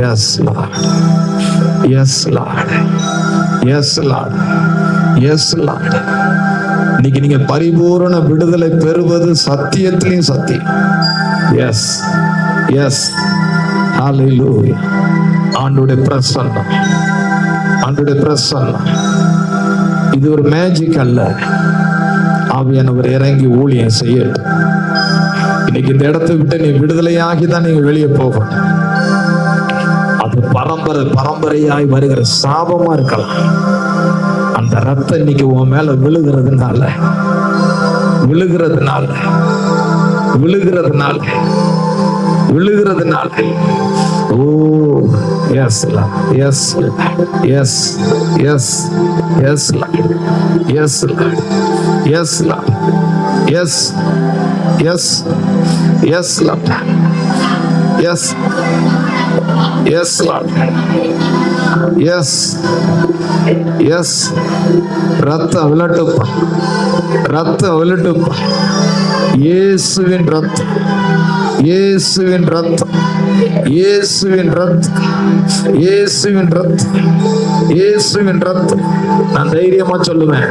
Yes Lord, yes Lord, yes Lord, yes lord. இன்னைக்கு நீங்க பரிபூரண விடுதலை பெறுவது சத்தியத்திலையும் சத்தியம். Yes yes, hallelujah. ஆண்டவருடைய பிரசன்னம், ஆண்டவருடைய பிரசன்னம். இது ஒரு மேஜிக் அல்ல. ஆவியானவர் இறங்கி ஊழியம் செய்யட்டும். இன்னைக்கு இந்த இடத்தை விட்டு நீ விடுதலையாகி தான் நீங்க வெளியே போகணும். அது பரம்பரை பரம்பரையாய் வருகிற சாபமா இருக்கலாம். அந்த ரத்தம் இன்னைக்கு உன் மேல விழுகிறதுனால விழுகிறதுனால விழுகிறதுனால விழுகிறதுனால oh yes yes yes yes yes yes yes yes yes yes yes yes yes yes. ரத்தம் விளட்டுப்பா, ரத்தம் விளட்டுப்பா. இயேசுவின் ரத்தம், இயேசுவின் ரத்தம், இயேசுவின் ரத்தம், இயேசுவின் ரத்தம், இயேசுவின் ரத்தம். நான் தைரியமா சொல்லுவேன்,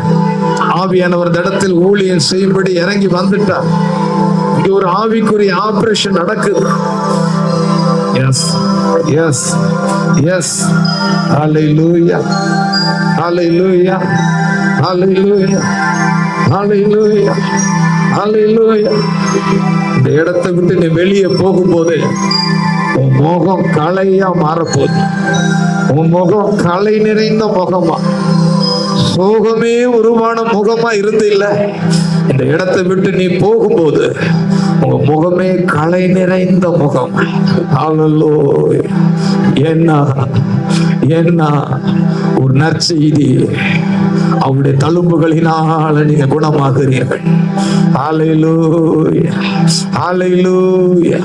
ஆவியானவர் இந்த இடத்தில் ஊழியம் செய்யும்படி இறங்கி வந்துட்டார். இங்க ஒரு ஆவிக்குரிய ஆபரேஷன் நடக்குது. எஸ் எஸ் எஸ், ஹalleluya ஹalleluya ஹalleluya ஹalleluya ஹalleluya. இந்த இடத்தை விட்டு நீ வெளியே போகும்போது உன் முகம் கலையா மாறப்போகுது. உன் முகம் கலை நிறைந்த முகமா, சோகமே உருவான முகமா இருந்து இல்ல, இந்த இடத்தை விட்டு நீ போகும்போது உங்க முகமே கலை நிறைந்த முகம். ஹalleluya. என்ன ஒரு நற்செய்தி, அவருடைய தழும்புகளினால நீங்க குணமாகிறீர்கள். ஹalleluya ஹalleluya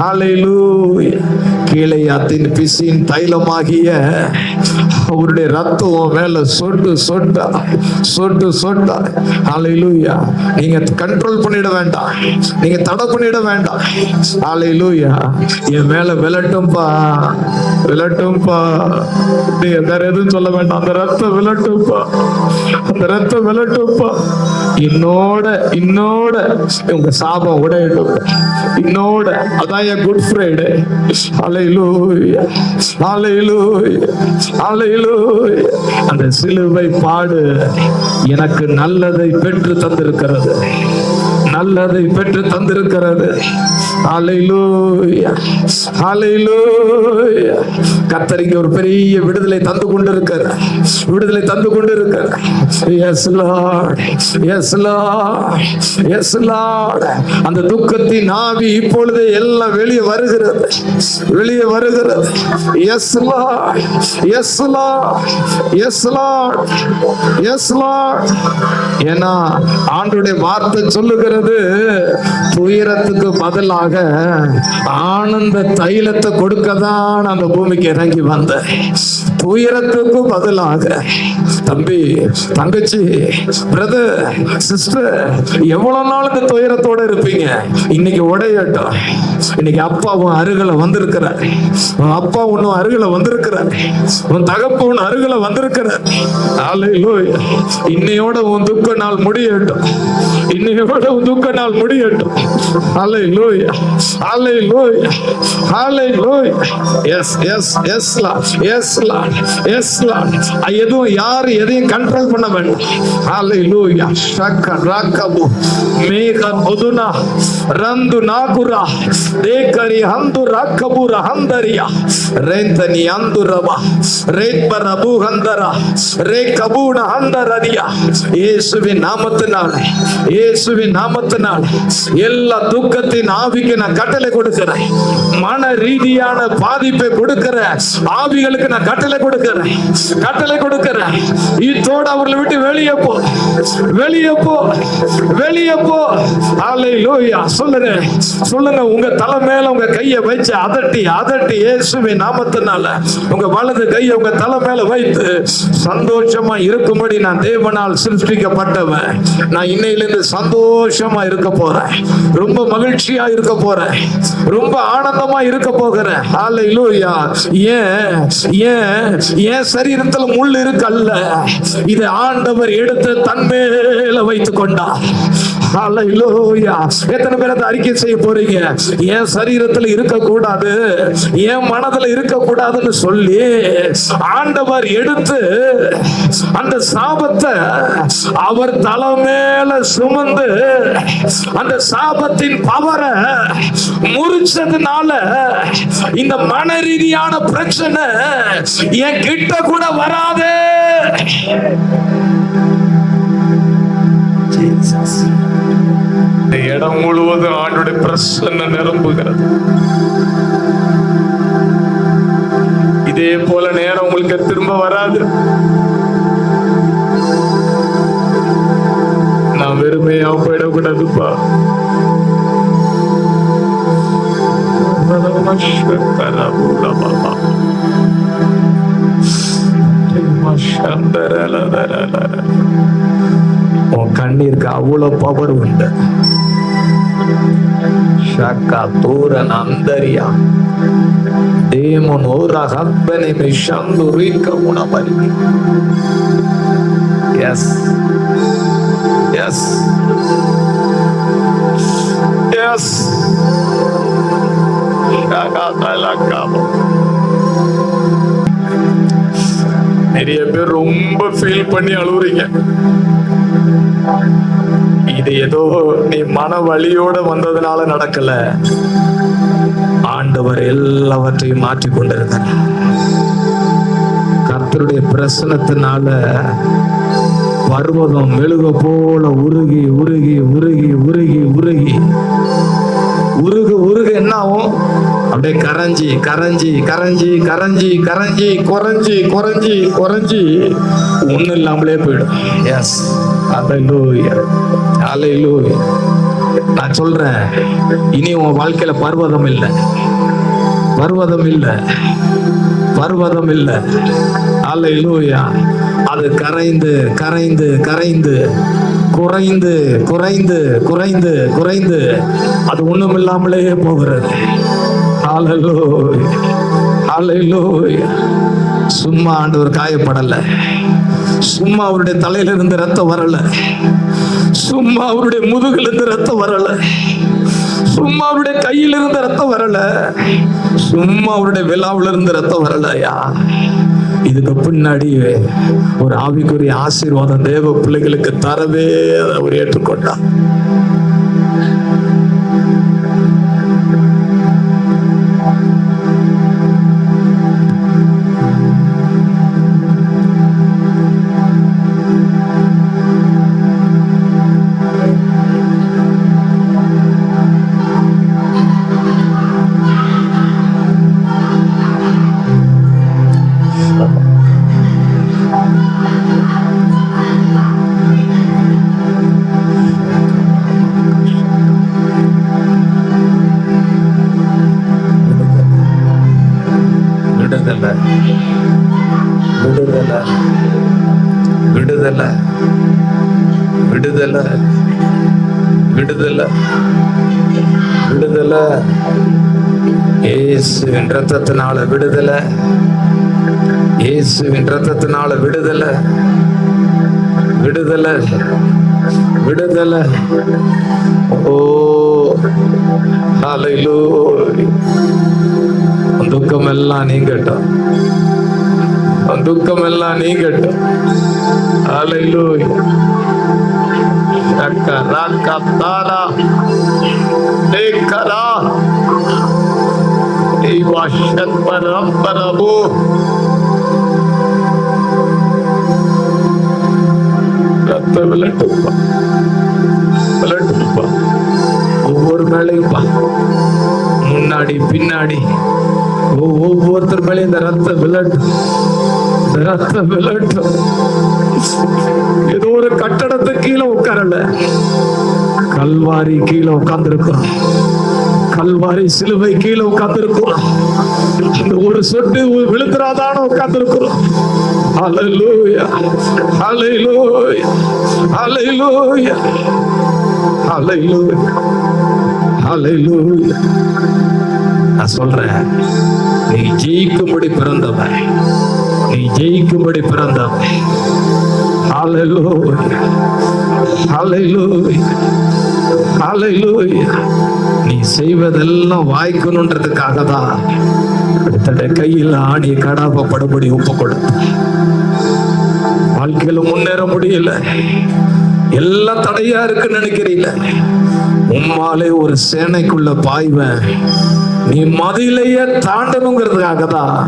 ஹalleluya. கீலேயாத்தின் பிசின் தைலமாகிய அவருடைய ரத்தம் மேல சொட்டு சொட்டா சொட்டு சொட்டா. ஹalleluya. நீங்க கண்ட்ரோல் பண்ணிட வேண்டாம், நீங்க தடை பண்ணிட வேண்டாம். ஹalleluya. என் மேல விளட்டும்பா, விளட்டும்பா. நீ வேற எதுவும் சொல்ல வேண்டாம். அந்த ரத்தம் விளட்டும்பா, அந்த ரத்தம் விளட்டும்பா. இன்னோட இன்னோட உங்க சாபம் உடையட்டும். இன்னோட அதான் என் குட் ஃப்ரைடே. ஹalleluya ஹalleluya ஹalleluya. அந்த சிலுவை பாடு எனக்கு நல்லதை பெற்று தந்திருக்கிறது, நல்லதை பெற்று தந்திருக்கிறது. ஹalleluya ஹalleluya. கர்த்தருக்கு ஒரு பெரிய விடுதலை தந்து கொண்டிருக்கிறார், விடுதலை தந்து கொண்டிருக்கிறார். Yes Lord, yes Lord, yes lord. அந்த துக்கத்தின் ஆவி இப்பொழுது எல்லாம் வெளியே வருகிறது, வெளியே வருகிறது. Yes Lord, yes Lord, yes Lord, yes lord. ஏன்னா ஆண்டவருடைய வார்த்தை சொல்லுகிறது, துயரத்துக்கு பதிலாக ஆனந்த தைலத்தை கொடுக்கதான் அந்த பூமிக்கு இறங்கி வந்த. துயரத்துக்கு பதிலாக தம்பி, தங்கச்சி, பிரதர், சிஸ்டர், எவ்வளவு நாள் இந்த துயரத்தோட இருப்பீங்க? இன்னைக்கு உடையட்டும். இன்னைக்கு அப்பா உன் அருகில வந்திருக்கிறார், உன் அப்பா உன்னும் அருகில வந்திருக்கிறார், உன் தகப்ப உன் அருகில வந்திருக்கிறார். ஹalleluya. இன்னையோட உன் துக்க நாள் முடியட்டும், இன்னையோட உன் துக்க நாள் முடியட்டும். Hallelujah hallelujah hallelujah. Yes yes yes Lord, yes Lord, yes Lord. எதுவும் யாரு எதையும் கண்ட்ரோல் பண்ண வேண்டாம். ஹalleluya. ஷக்க ராக்கபு மேக புதுனா ரந்து நாகுரா தேகரி ஹந்து ராக்கபுர ஹந்தரியா ரெந்தனி அந்துரவா ரேத்பரபு ஹந்தரா ரேகபுன ஹந்தரதியா. இயேசுவின் நாமத்தினால், இயேசுவின் நாமத்தினால் எல்லா துக்கத்தின் ஆவிக்கு நான் கட்டளை கொடுக்கிறேன். மன ரீதியான பாதிப்பை கொடுக்கிற ஆவிகளுக்கு நான் கட்டளை கொடுக்கிறேன், கட்டளை கொடுக்கிறேன். இதோட அவர்களை விட்டு வெளியே போ, வெளியே போ, வெளியே போ. ஹalleluya. சொல்லுங்க, சொல்லுங்க. உங்க தலை மேல உங்க கையை வச்சு அதட்டி அதட்டி இயேசுவின் நாமத்தினால உங்க வலது கையை உங்க தலை மேல வைத்து சந்தோஷமா இருக்கும்படி நான் தேவனால் சிருஷ்டிக்கப்பட்டவன், நான் இன்னையிலிருந்து சந்தோஷமா இருக்க போறேன், ரொம்ப மகிழ்ச்சியா இருக்க போறேன், ரொம்ப ஆனந்தமா இருக்க போகிறேன். ஹல்லேலூயா. ஏன் சரீரத்துல முள் இருக்கல்ல, இது ஆண்டவர் எடுத்து தன் மேல வைத்துக் கொண்டார். ஹல்லேலூயா. எத்தனை பேர் அதை அறிக்கை செய்ய போறீங்க? என் சரீரத்துல இருக்கக்கூடாது, என் மனதுல இருக்கக்கூடாதுன்னு சொல்லி ஆண்டவர் எடுத்து அந்த சாபத்தை அவர் தலை மேல சுமந்து அந்த சாபத்தின் பவரை முறிச்சதுனால இந்த மன ரீதியான பிரச்சனை என் கிட்ட கூட வராதே. இந்த இடம் முழுவதும் ஆண்டுடைய பிரசன்ன நிரம்புகிறது. இதே போல நேரம் உங்களுக்கு திரும்ப வராது. நான் வெறுமையா போயிடக்கூடாதுப்பா. உன் கண்ணீருக்கு அவ்வளவு பவர் உண்டு. ஷக்கா தூரன் அந்தரியா தேமன் ஓரா ஹப்பனை மிஷந்துரிக்க உணபரி. Yes yes yes. நிறைய பேர் ரொம்ப ஃபீல் பண்ணி அழுவுறீங்க. இது ஏதோ நீ மன வலியோட வந்ததுனால நடக்கல, ஆண்டவர் எல்லாவற்றையும் மாற்றிக் கொண்டிருக்கிறார். கர்த்தருடைய பிரசன்னத்தினால பர்வதம் மெழுக போல உருகி உருகி உருகி உருகி உருகி உருகு உருகு என்ன ஆகும்? அப்படியே கரைஞ்சி கரைஞ்சி கரைஞ்சி கரைஞ்சி கரைஞ்சி குறைஞ்சி குறைஞ்சி குறைஞ்சி ஒண்ணு இல்லாமலே போயிடும். எஸ், ஹல்லேலூயா ஹல்லேலூயா. நான் சொல்றேன், இனி உன் வாழ்க்கையில பர்வதம் இல்லை, பர்வதம் இல்லை, பர்வதம் இல்லை. ஹல்லேலூயா. அது கரைந்து கரைந்து கரைந்து குறைந்து குறைந்து குறைந்து குறைந்து அது ஒண்ணும் இல்லாமலே போகிறது. ஹல்லேலூயா ஹல்லேலூயா. சும்மா ஆண்டவர் காயப்படல, சும்மா அவருடைய தலையில இருந்து ரத்தம் வரல, சும்மா அவருடைய முதுகுல இருந்து ரத்தம் வரல, சும்மா அவருடைய கையில இருந்து ரத்தம் வரல, சும்மா அவருடைய விழாவில இருந்து ரத்தம் வரலையா. இதுக்கு பின்னாடி ஒரு ஆவிக்குரிய ஆசீர்வாதம் தேவ பிள்ளைகளுக்கு தரவே அவர் ஏற்றுக்கொண்டார். விடுதலை விடுதலை விடுதலை விடுதலை விடுதலை. இயேசுவின் இரத்தத்தினால விடுதலை, இயேசுவின் இரத்தத்தினால விடுதலை விடுதலை விடுதலை. ஓ ஹல்லேலூயா. துக்கம் எல்லாம் நீங்கட்டும், துக்கம் எல்லாம் நீங்கட்டும். ஹல்லேலூயா. ரக்கரக்கதாரா ஏகரா ஏவாஷத் பரம்பரபோ. ரத்த விளட்டுப்பா விளட்டுப்பா. ஒவ்வொரு மேலையும்பா, முன்னாடி பின்னாடி ஒவ்வொருத்தர் மேலே இந்த ரத்த விளட்டு, ரத்த விளட்டு. ஏதோ ஒரு கட்டடத்து கீழே உட்காரல, கல்வாரி கீழே உட்கார்ந்து இருக்கிறோம். கல்வாரி சிலுவை கீழே உட்கார்ந்திருக்கிறோம். அந்த ஒரு சொட்டு விழுந்துராதான உட்கார்ந்திருக்கிறோம். ஹல்லேலூயா, ஹல்லேலூயா, ஹல்லேலூயா, ஹல்லேலூயா, ஹல்லேலூயா. நான் சொல்றேன், நீ ஜெயிக்கும்படி பிறந்தவன், நீ ஜெயிக்கும்படி பிறந்தவன். ஹல்லேலூயா, ஹல்லேலூயா, ஹல்லேலூயா. நீ செய்வதெல்லாம் வாய்க்கணுன்றதுக்காக தான் தன்னுடைய கையில் ஆணிய கடாபப்படும்படி ஒப்பு கொடுத்த. வாழ்க்கையில முன்னேற முடியல, எல்லாம் தடையா இருக்குன்னு நினைக்கிறீங்கள, உம்மாலே ஒரு சேனைக்குள்ள பாய்வன், நீ மதிலையே தாண்டணுங்கிறதுக்காக தான்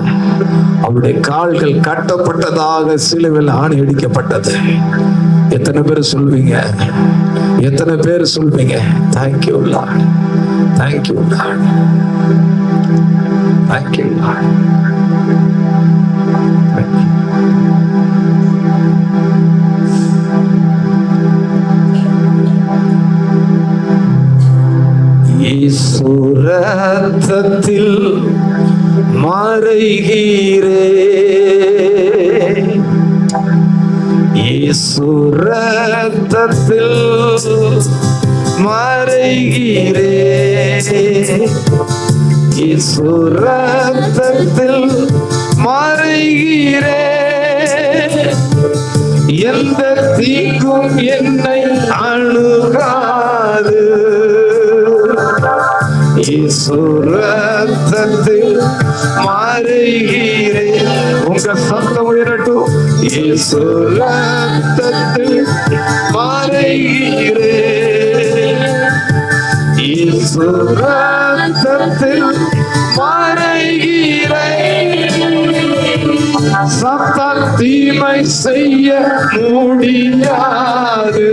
அவருடைய கால்கள் கட்டப்பட்டதாக சிலுவையில் ஆணி அடிக்கப்பட்டது. எத்தனை பேர் சொல்வீங்க? எத்தனை பேர் சொல்வீங்க? Thank you Lord, thank you Lord, thank you Lord. இயேசு ரத்தத்தில் மறைகிறே, இயேசு ரத்தத்தில் மறைகிறே, இயேசு ரத்தத்தில் மறைகிறே, எந்த தீங்கும் என்னை அணுகாது. இயேசு ரத்தத்தில் மறைகிறே. உங்க சத்தம் உயரட்டும். இயேசு ரத்தத்தில் மறைகிறே, இயேசு ரத்தத்தில் மறைகிறே, சத்தான் தீமை செய்ய முடியாது,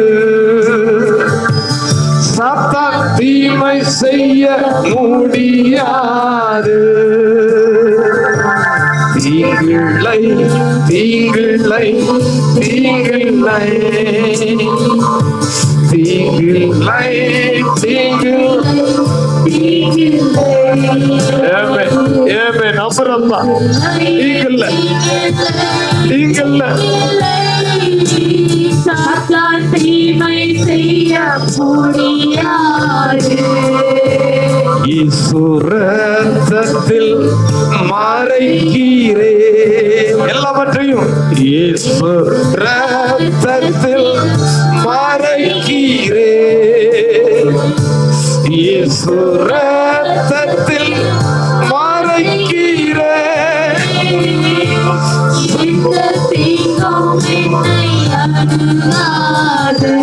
சத்தான் தீமை செய்ய முடியாது. தீங்கில்லை, தீங்கில்லை, தீங்கில்லை, தீங்கில்லை, தீங்கில்லை. ஏமே நம்புறப்பா, தீங்கில்லை, தீங்கில்லை. சாத்தான் தீமை செய்ய முடியாது. இயேசு ரத்தத்தில் மறைகிறே, எல்லாவற்றையும் இயேசு ரத்தத்தில் மறைகிறே, இயேசு ரத்தத்தில் மறைகிறே, இந்த தீங்கும் என்னை அணுகாது.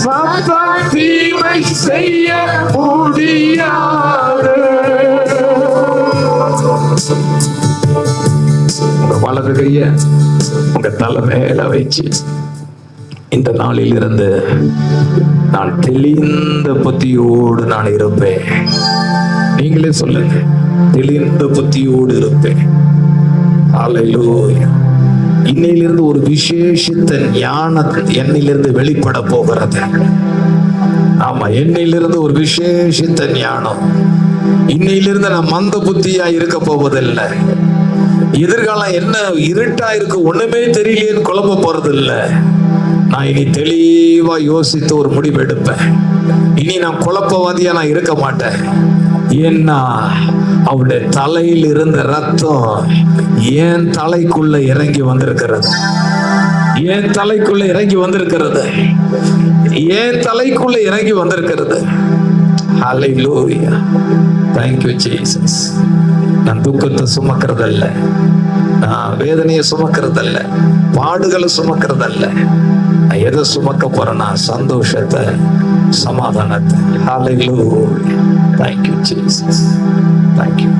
சாத்தான் தீமை செய்ய முடியாது. உங்க வலது கைய உங்க தலை மேல வச்சு இந்த நாளில் இருந்து நான் தெளிந்த புத்தியோடு நான் இருப்பேன். நீங்களே சொல்லுங்க, தெளிந்த புத்தியோடு இருப்பேன். ஹல்லேலூயா. இன்னையிலிருந்து ஒரு விசேஷித்த ஞானம் என்னிலிருந்து வெளிப்பட போகிறது. ஆமா, என்னையிலிருந்து ஒரு விசேஷித்த ஞானம். இன்னையிலிருந்து நான் மந்த புத்தியா இருக்க போவதில்லை. எதிர்காலம் என்ன இருட்டா இருக்கு, ஒண்ணுமே தெரியலேன்னு குழப்ப போறது இல்லை. நான் இனி தெளிவா யோசித்து ஒரு முடிவு எடுப்பேன். இனி நான் குழப்பவாதியா நான் இருக்க மாட்டேன். ஏன்னா அவருடைய தலையில் இருந்த ரத்தம் என் தலைக்குள்ள இறங்கி வந்திருக்கிறது, என் தலைக்குள்ள இறங்கி வந்திருக்கிறது, என் தலைக்குள்ள இறங்கி வந்திருக்கிறது. ஹல்லேலூயா. Thank you Jesus. நான் துக்கத்தை சுமக்கிறதல்ல, நான் வேதனையை சுமக்கிறதல்ல, பாடுகளை சுமக்கிறதல்ல. நான் எதை சுமக்க போறேன்னா சந்தோஷத்தை, சமாதானத்தை. ஹல்லேலூயா. Thank you Jesus. Thank you.